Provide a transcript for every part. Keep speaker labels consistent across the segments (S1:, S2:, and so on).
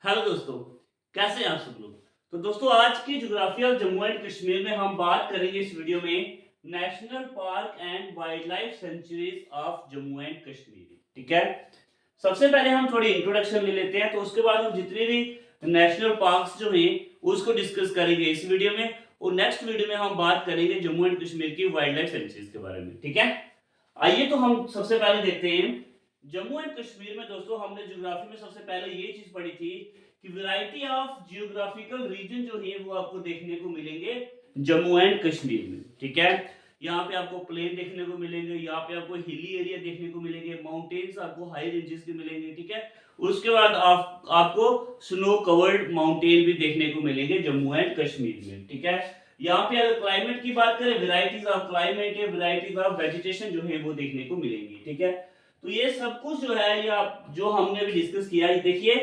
S1: Hello दोस्तों, कैसे हैं आप सब लोग। तो दोस्तों, आज की geography of Jammu and Kashmir में हम बात करेंगे इस वीडियो में national park and wild life sanctuaries of Jammu and Kashmir. ठीक है, सबसे पहले हम थोड़ी इंट्रोडक्शन ले लेते हैं, तो उसके बाद हम जितने भी नेशनल पार्क्स जो हैं उसको डिस्कस करेंगे इस वीडियो में, और नेक्स्ट वीडियो में हम बात करेंगे जम्मू एंड कश्मीर की वाइल्ड लाइफ सेंचुरीज के बारे में। ठीक है, आइए तो हम सबसे पहले देखते हैं जम्मू एंड कश्मीर में। दोस्तों, हमने ज्योग्राफी में सबसे पहले ये चीज पढ़ी थी कि वैरायटी ऑफ जियोग्राफिकल रीजन जो है वो आपको देखने को मिलेंगे जम्मू एंड कश्मीर में। ठीक है, यहाँ पे आपको प्लेन देखने को मिलेंगे, यहाँ पे आपको हिली एरिया देखने को मिलेंगे, माउंटेन्स आपको हाई रेंजेस के मिलेंगे। ठीक है, उसके बाद आपको स्नो कवर्ड माउंटेन भी देखने को मिलेंगे जम्मू एंड कश्मीर में। ठीक है, यहाँ पे अगर क्लाइमेट की बात करें, वेराइटीज ऑफ क्लाइमेट है, वेराइटीज ऑफ वेजिटेशन जो है वो देखने को मिलेंगी। ठीक है, तो ये सब कुछ जो है या जो हमने भी डिस्कस किया, ये देखिए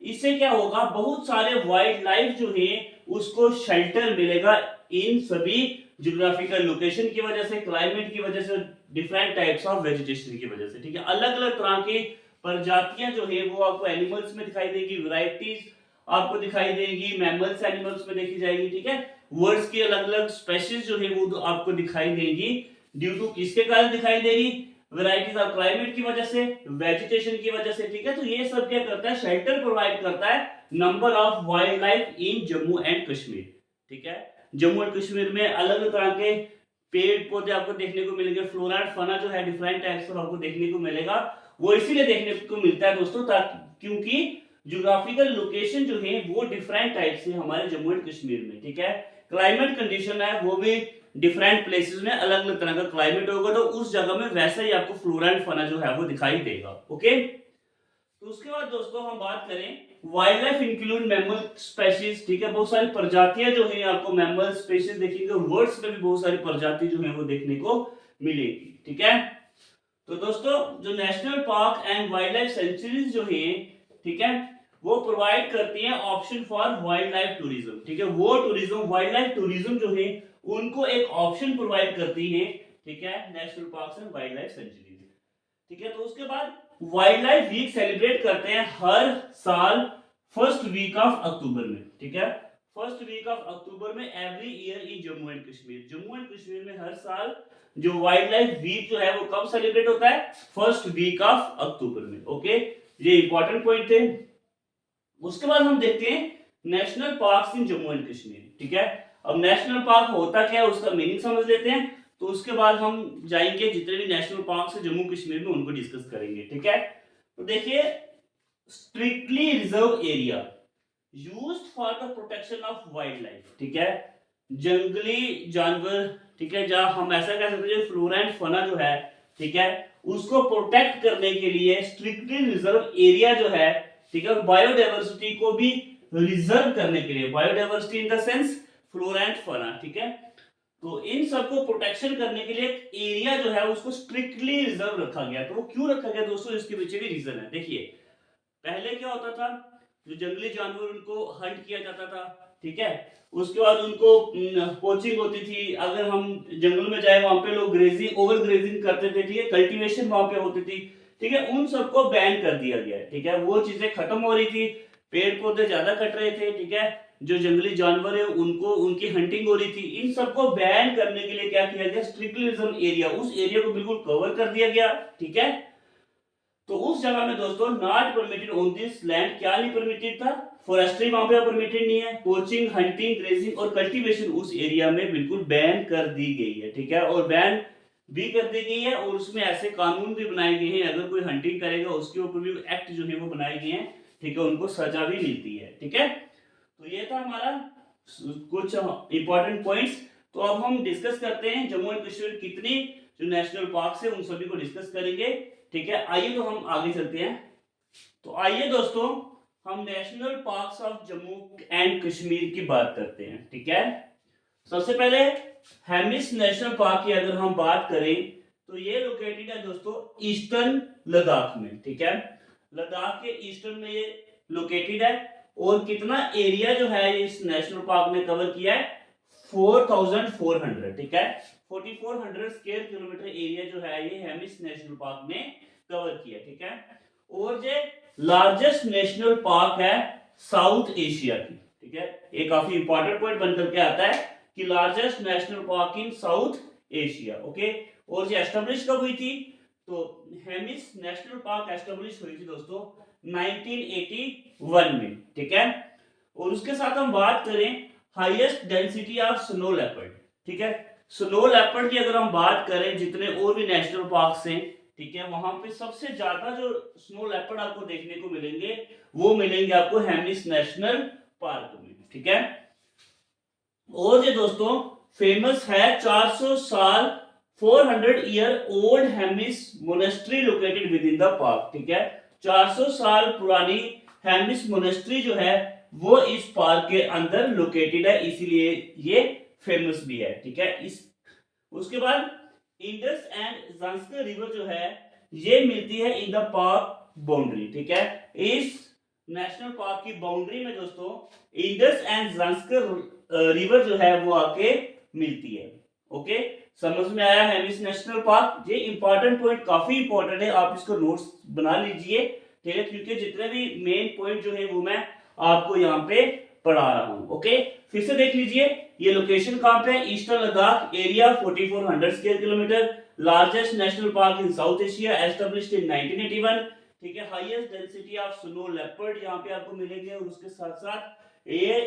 S1: इससे क्या होगा, बहुत सारे वाइल्ड लाइफ जो है उसको शेल्टर मिलेगा इन सभी जियोग्राफिकल लोकेशन की वजह से, क्लाइमेट की वजह से, डिफरेंट टाइप्स ऑफ वेजिटेशन की वजह से। ठीक है, अलग अलग तरह की प्रजातियां जो है वो आपको एनिमल्स में दिखाई देगी, वैरायटीज आपको दिखाई देगी, मैमल्स एनिमल्स में देखी जाएगी। ठीक है, वर्ड्स की अलग अलग स्पेशीज जो है वो आपको दिखाई देगी। ड्यू टू किसके कारण दिखाई देगी, वैरायटीज ऑफ क्लाइमेट की वजह से, वेजिटेशन की वजह से। ठीक है, तो ये सब क्या करता है, शेल्टर प्रोवाइड करता है number of wild life in Jammu and Kashmir. ठीक है, जम्मू एंड कश्मीर में अलग अलग तरह के पेड़ पौधे आपको देखने को मिलेंगे, फ्लोरा एंड फना जो है डिफरेंट टाइप्स का आपको देखने को मिलेगा। वो इसीलिए देखने को मिलता है दोस्तों क्योंकि ज्योग्राफिकल लोकेशन जो है वो डिफरेंट टाइप से हमारे जम्मू एंड कश्मीर में। ठीक है, क्लाइमेट कंडीशन है वो भी डिफरेंट प्लेसेस में अलग अलग तरह का क्लाइमेट होगा, तो उस जगह में वैसा ही आपको फ्लोरा एंड फना जो है वो दिखाई देगा। ओके, तो उसके बाद दोस्तों हम बात करें wild life include mammal species. ठीक है, बहुत सारी प्रजातियां जो है आपको मैमल स्पेशीज देखेंगे, वर्ड्स में भी बहुत सारी प्रजाति जो है वो देखने को मिलेगी। ठीक है, तो दोस्तों जो national park and wild life sanctuaries जो है, ठीक है, वो प्रोवाइड करती हैं option for wild life tourism. ठीक है, वो टूरिज्म वाइल्ड लाइफ टूरिज्म जो है उनको एक ऑप्शन प्रोवाइड करती है। ठीक है, national parks and wild life sanctuaries. ठीक है, तो उसके बाद वाइल्ड लाइफ वीक सेलिब्रेट करते हैं हर साल फर्स्ट वीक ऑफ अक्टूबर में। ठीक है, फर्स्ट वीक ऑफ अक्टूबर में every year in Jammu and Kashmir. Jammu and Kashmir में हर साल जो वाइल्ड लाइफ वीक जो है वो कब सेलिब्रेट होता है, फर्स्ट वीक ऑफ अक्टूबर में। ओके, ये इंपॉर्टेंट पॉइंट थे। उसके बाद हम देखते हैं national parks in Jammu and Kashmir. ठीक है, अब नेशनल पार्क होता क्या है उसका मीनिंग समझ लेते हैं, तो उसके बाद हम जाएंगे जितने भी नेशनल पार्क है जम्मू कश्मीर में उनको डिस्कस करेंगे। ठीक है, तो देखिए strictly reserve area used for the protection of wild life. ठीक है, जंगली जानवर। ठीक है, जहां हम ऐसा कह सकते हैं फ्लोरा एंड फना जो है, ठीक है, उसको प्रोटेक्ट करने के लिए स्ट्रिक्टली रिजर्व एरिया जो है, ठीक है, बायोडाइवर्सिटी को भी रिजर्व करने के लिए, biodiversity in the sense flora and fauna. ठीक है, तो इन सबको प्रोटेक्शन करने के लिए एक एरिया जो है उसको स्ट्रिक्टली रिजर्व रखा गया। तो वो क्यों रखा गया दोस्तों, इसके पीछे भी रीजन है। देखिए पहले क्या होता था, जो जंगली जानवर उनको हंट किया जाता था। ठीक है, उसके बाद उनको पोचिंग होती थी, अगर हम जंगल में जाए वहां पे लोग ग्रेजिंग, ओवर ग्रेजिंग करते थे। ठीक है, कल्टीवेशन वहां पे होती थी। ठीक है, उन सबको बैन कर दिया गया है। ठीक है, वो चीजें खत्म हो रही थी, पेड़ पौधे ज्यादा कट रहे थे। ठीक है, जो जंगली जानवर है उनको उनकी हंटिंग हो रही थी। इन सबको बैन करने के लिए क्या किया गया, स्ट्रिक्टली रिजर्व एरिया, उस एरिया को बिल्कुल कवर कर दिया गया। ठीक है, तो उस जगह में दोस्तों not permitted on this land, क्या नहीं परमिटेड था, फॉरेस्ट्री वहां पे परमिटेड नहीं है, पोचिंग, हंटिंग, ग्रेजिंग और कल्टीवेशन उस एरिया में बिल्कुल बैन कर दी गई है। ठीक है, और बैन भी कर दी गई है, और उसमें ऐसे कानून भी बनाए गए हैं, अगर कोई हंटिंग करेगा उसके ऊपर भी एक्ट जो है वो बनाए गए हैं। ठीक है, उनको सजा भी मिलती है। ठीक है, तो ये था हमारा कुछ इंपॉर्टेंट पॉइंट्स। तो अब हम डिस्कस करते हैं जम्मू एंड कश्मीर कितनी जो नेशनल पार्क है उन सभी को डिस्कस करेंगे। ठीक है, आइए तो हम आगे चलते हैं। तो आइए दोस्तों हम national parks of Jammu and Kashmir की बात करते हैं। ठीक है, सबसे पहले हेमिस नेशनल पार्क की अगर हम बात करें तो ये लोकेटेड है दोस्तों ईस्टर्न लद्दाख में। ठीक है, लद्दाख के ईस्टर्न में ये लोकेटेड है, और कितना एरिया जो है इस नेशनल पार्क ने कवर किया है, 4400। ठीक है, 4400 स्क्वायर किलोमीटर एरिया जो है ये हेमिस नेशनल पार्क ने कवर किया। ठीक है, और जो लार्जेस्ट नेशनल पार्क है साउथ एशिया की, ठीक है। ये काफी इंपॉर्टेंट पॉइंट बनकर के आता है कि लार्जेस्ट नेशनल पार्क इन साउथ एशिया, ओके। और ये एस्टेब्लिश कब हुई थी? तो हेमिस नेशनल पार्क एस्टेब्लिश हुई थी दोस्तों 1981 में, ठीक है। और उसके साथ हम बात करें highest density of snow leopard, ठीक है। स्नो लेपर्ड की अगर हम बात करें, जितने और भी नेशनल पार्क हैं, ठीक है, वहां पे सबसे ज्यादा जो स्नो लेपर्ड आपको देखने को मिलेंगे वो मिलेंगे आपको हेमिस नेशनल पार्क में, ठीक है। और ये दोस्तों फेमस है 400 साल 400 year old Hemis monastery located with in the park, ठीक है। 400 साल पुरानी हेमिस मोनेस्ट्री जो है वो इस पार्क के अंदर लोकेटेड है, इसीलिए ये फेमस भी है, ठीक है। इस उसके बाद इंडस एंड ज़ांस्कर रिवर जो है ये मिलती है इन द पार्क बाउंड्री, ठीक है। इस नेशनल पार्क की बाउंड्री में दोस्तों इंडस एंड ज़ांस्कर रिवर जो है वो आके मिलती है, ओके। समझ में आया हेमिस नेशनल पार्क? ये इंपॉर्टेंट पॉइंट, काफी इंपॉर्टेंट है, आप इसको नोट्स बना लीजिए, ठीक है, क्योंकि जितने भी मेन पॉइंट जो है वो मैं आपको यहाँ पे पढ़ा रहा हूँ, ओके। फिर से देख लीजिए ये लोकेशन कहाँ पे है, eastern Ladakh area 4400 square kilometre, largest national park in south Asia, established in 1981, ठीक है। Highest density of snow leopard यहाँ पे आपको मिलेंगे, और उसके साथ साथ ये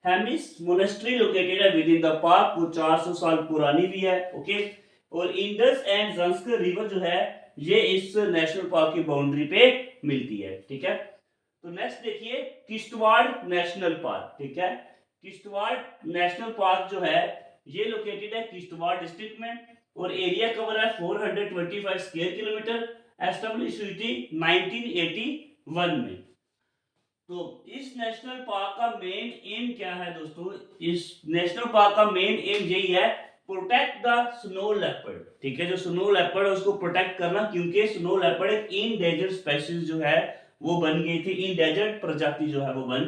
S1: हेमिस मोनेस्ट्री लोकेटेड है विद इन द पार्क, वो 400 साल पुरानी भी है, ओके। और इंडस एंड ज़ांस्कर रिवर जो है ये इस नेशनल पार्क की बाउंड्री पे मिलती है, ठीक है। तो नेक्स्ट देखिए किश्तवाड़ नेशनल पार्क, ठीक है। किश्तवाड़ नेशनल पार्क जो है ये लोकेटेड है किश्तवाड़ डिस्ट्रिक्ट में, और एरिया कवर है 425 स्क्वायर किलोमीटर, एस्टेब्लिश हुई थी 1981 में। तो इस नेशनल पार्क का मेन एम क्या है दोस्तों? इस नेशनल पार्क का मेन एम यही है, प्रोटेक्ट द स्नो लेपर्ड, ठीक है। जो स्नो लेपर्ड है उसको प्रोटेक्ट करना, क्योंकि स्नो लेपर्ड एक इनडेंजर्ड स्पीशीज जो है वो बन गई थी, इनडेंजर्ड प्रजाति जो है वो बन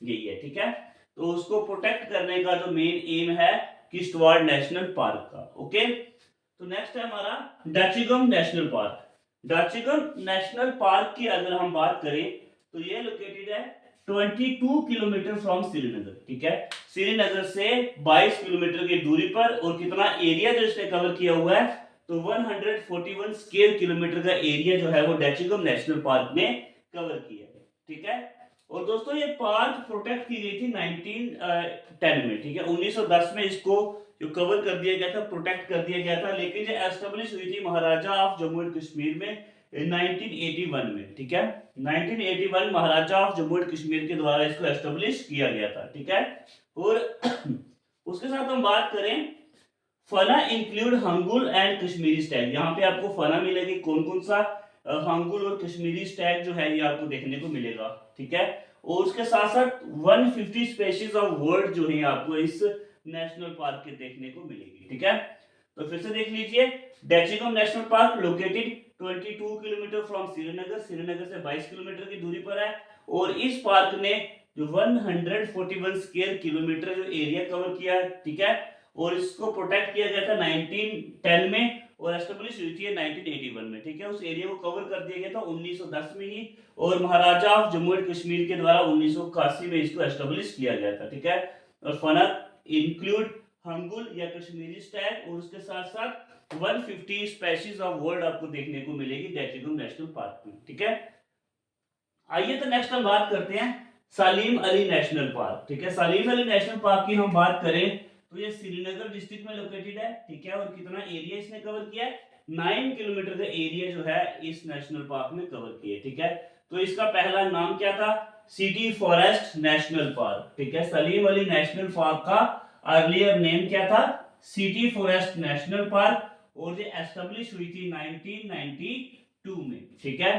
S1: गई है, ठीक है। तो उसको प्रोटेक्ट करने का जो मेन एम है किश्तवाड़ नेशनल पार्क का, ओके। तो नेक्स्ट है हमारा डाचिगम नेशनल पार्क। डाचिगम नेशनल पार्क की अगर हम बात करें तो ये लोकेटेड है 22 किलोमीटर फ्रॉम श्रीनगर, ठीक है। श्रीनगर से 22 किलोमीटर की दूरी पर, और कितना एरिया जो इसने कवर किया हुआ है तो 141 स्क्वायर किलोमीटर का एरिया जो है वो डाचिगम नेशनल पार्क ने कवर किया है, ठीक है। और दोस्तों ये पार्क प्रोटेक्ट की गई थी 1910 में, ठीक है। 1910 में इसको जो कवर कर दिया गया था, प्रोटेक्ट कर दिया गया था, लेकिन ये एस्टेब्लिश हुई थी महाराजा ऑफ जम्मू एंड कश्मीर में 1981 में, ठीक है। 1981 महाराजा ऑफ जम्मू एंड कश्मीर के द्वारा इसको एस्टेब्लिश किया गया था, ठीक है। और उसके साथ हम बात करें fauna include hangul and Kashmiri stag, यहाँ पे आपको फना मिलेगी, कौन कौन सा हंगुल और कश्मीरी स्टैग जो है ये आपको देखने को मिलेगा, ठीक है। और उसके साथ साथ 150 स्पीशीज ऑफ बर्ड जो है आपको इस नेशनल पार्क के देखने को मिलेगी, ठीक है। तो फिर से देख लीजिए Dachigam national park located 22 kilometre from Srinagar, Srinagar से 22 किलोमीटर की दूरी पर है, और इस पार्क ने जो 141 स्क्वायर किलोमीटर जो एरिया कवर किया है, ठीक है। और इसको प्रोटेक्ट किया गया था 1910 में, और एस्टेब्लिश हुई थी 1981 में, ठीक है। उस एरिया को कवर कर दिया गया था 1910 में ही, और महाराजा ऑफ जम्मू एंड कश्मीर के द्वारा 1981 में इसको एस्टेब्लिश किया गया था, ठीक है। और फना इंक्लूड हंगुल या कश्मीरी स्टैग, और उसके साथ साथ 150 स्पीशीज ऑफ बर्ड आपको देखने को मिलेगी डाचिगम नेशनल पार्क में, ठीक है। आइए तो नेक्स्ट हम बात करते हैं सलीम अली नेशनल पार्क, ठीक है। सलीम अली नेशनल पार्क की हम बात करें तो ये श्रीनगर डिस्ट्रिक्ट में लोकेटेड है, ठीक है। और कितना एरिया इसने कवर किया है? 9 किलोमीटर का एरिया जो है इस नेशनल पार्क में कवर किया है, ठीक है। तो इसका पहला नाम क्या था? सिटी फॉरेस्ट नेशनल पार्क, ठीक है। सलीम अली नेशनल पार्क का अर्लियर नेम क्या था? सिटी फॉरेस्ट नेशनल पार्क, और ये एस्टेब्लिश हुई थी 1992 में, ठीक है।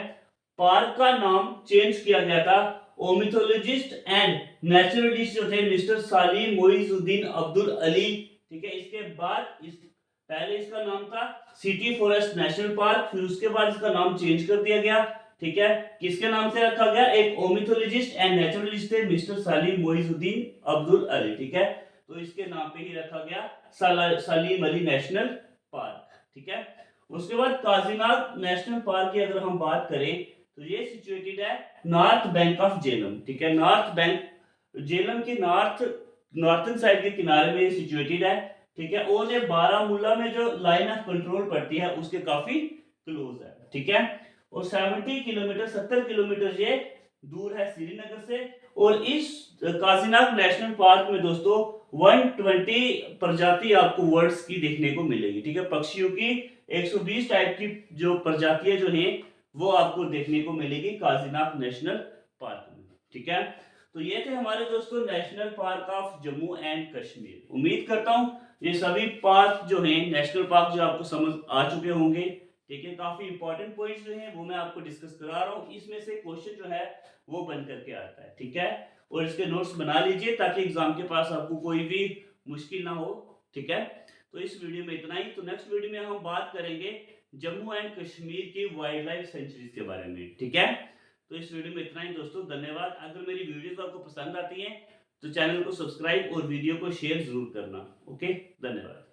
S1: पार्क का नाम चेंज किया गया था, ओमिथोलॉजिस्ट एंड नेचुरलिस्ट जो थे मिस्टर सालिम मोइजुद्दीन अब्दुल अली, ठीक है। इसके बाद पहले इसका नाम था सिटी फॉरेस्ट नेशनल पार्क, फिर उसके बाद इसका नाम चेंज कर दिया गया, ठीक है। किसके नाम से रखा गया? एक ओमिथोलॉजिस्ट एंड नेचुरलिस्ट थे मिस्टर सालिम मोइजुद्दीन अब्दुल अली, ठीक है। तो इसके नाम पे ही रखा गया सलीम अली नेशनल पार्क, ठीक है। उसके बाद काजीनाग नेशनल पार्क की अगर हम बात करें तो ये सिचुएटेड है नॉर्थ बैंक ऑफ झेलम, ठीक है। नॉर्थ बैंक झेलम के नॉर्थन साइड के किनारे में ये सिचुएटेड है, ठीक है। और ये बारामूला में जो लाइन ऑफ कंट्रोल पड़ती है उसके काफी क्लोज है, ठीक है। और 70 किलोमीटर ये दूर है श्रीनगर से। और इस काजीनाग नेशनल पार्क में दोस्तों 120 प्रजाति आपको बर्ड्स की देखने को मिलेगी, ठीक है। पक्षियों की 120 टाइप की जो प्रजातियां जो हैं वो आपको देखने को मिलेगी काजीनाग नेशनल पार्क में, ठीक है। तो ये थे हमारे दोस्तों national park of Jammu and Kashmir. उम्मीद करता हूँ ये सभी पार्क जो हैं नेशनल पार्क जो आपको समझ आ चुके होंगे, ठीक है। काफी इंपॉर्टेंट पॉइंट्स जो हैं वो मैं आपको डिस्कस करा रहा हूँ, इसमें से क्वेश्चन जो है वो बन करके आता है, ठीक है। और इसके नोट्स बना लीजिए ताकि एग्जाम के पास आपको कोई भी मुश्किल ना हो, ठीक है। तो इस वीडियो में इतना ही। तो नेक्स्ट वीडियो में हम बात करेंगे जम्मू एंड कश्मीर की वाइल्ड लाइफ सेंचुरीज के बारे में, ठीक है। तो इस वीडियो में इतना ही दोस्तों, धन्यवाद। अगर मेरी वीडियोस आपको पसंद आती हैं तो चैनल को सब्सक्राइब और वीडियो को शेयर जरूर करना, ओके। धन्यवाद।